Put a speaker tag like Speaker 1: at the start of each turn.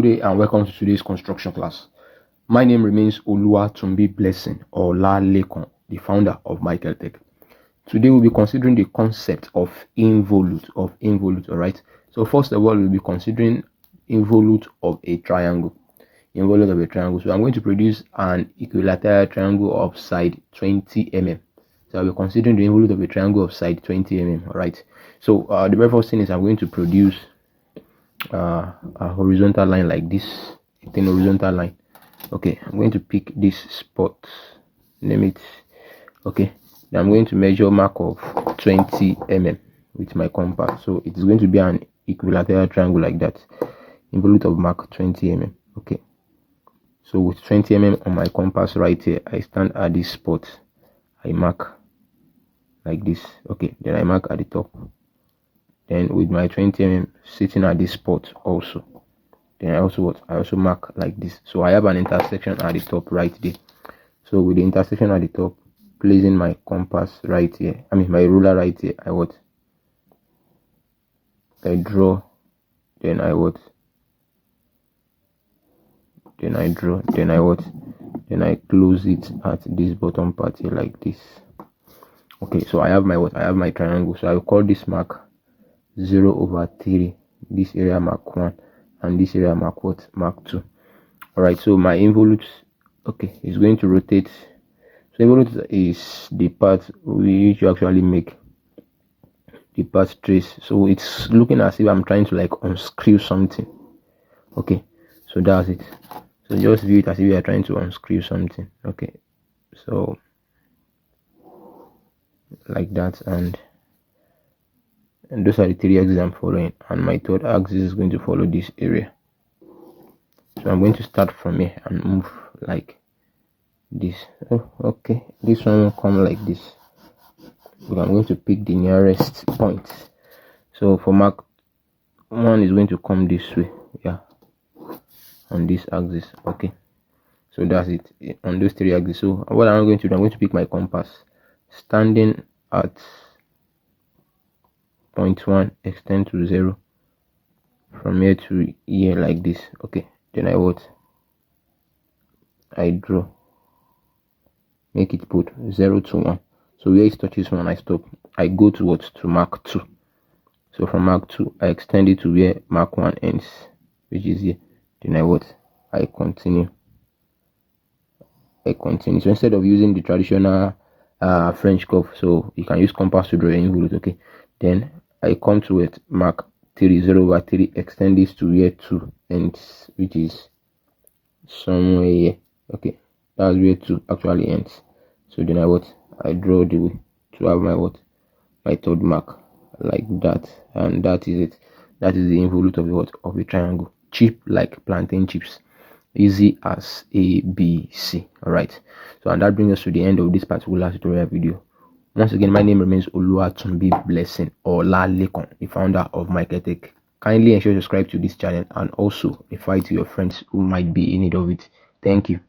Speaker 1: Good day and welcome to today's construction class. My name remains Oluwatunbi Blessing or Lekon, the founder of MaekllTech. Today we'll be considering the concept of involute. Alright. So first of all, we'll be considering involute of a triangle. So I'm going to produce an equilateral triangle of side 20 mm. So I'll be considering the involute of a triangle of side 20 mm. Alright. So the very first thing is I'm going to produce a horizontal line like this, a horizontal line. Okay, I'm going to pick this spot, name it. Okay, then I'm going to measure mark of 20 mm with my compass. So it's going to be an equilateral triangle like that, involute of mark 20 mm. Okay, so with 20 mm on my compass right here, I stand at this spot, I mark like this. Okay, then I mark at the top. Then with my 20 mm sitting at this spot also, then I also mark like this. So I have an intersection at the top right there. So with the intersection at the top, placing my compass right here, my ruler right here, I draw, then I draw, then I close it at this bottom part here like this. Okay, so I have my triangle. So I will call this mark 0/3, this area mark 1, and this area mark mark 2. All right, so my involute, okay, is going to rotate. So involute is the part we actually make the path trace. So it's looking as if I'm trying to like unscrew something. Okay, so that's it. So just view it as if you are trying to unscrew something. Okay, so like that, and those are the 3 axes I'm following, and my 3rd axis is going to follow this area. So I'm going to start from here and move like this. Oh, okay, this one will come like this, but I'm going to pick the nearest point. So for mark 1 is going to come this way, yeah, on this axis. Okay, so that's it on those 3 axes. So what I'm going to do, I'm going to pick my compass, standing at point 1, extend to 0 from here to here like this. Okay, then I draw, make it put 0 to 1. So where it touches 1, I stop. I go to mark 2. So from mark 2, I extend it to where mark 1 ends, which is here. Then I continue. So instead of using the traditional French curve, so you can use compass to draw your involute. Okay, then I come to it, mark 3, 0/3, extend this to where 2 ends, which is somewhere here. Okay, that's where 2 actually ends. So then I draw the way to have my 3rd mark like that, and that is it. That is the involute of a triangle. Cheap like plantain chips, easy as ABC. All right, so and that brings us to the end of this particular tutorial video. Once again, my name remains Oluwatunbi Blessing or Lekon, the founder of MaekllTech. Kindly ensure to subscribe to this channel and also refer to your friends who might be in need of it. Thank you.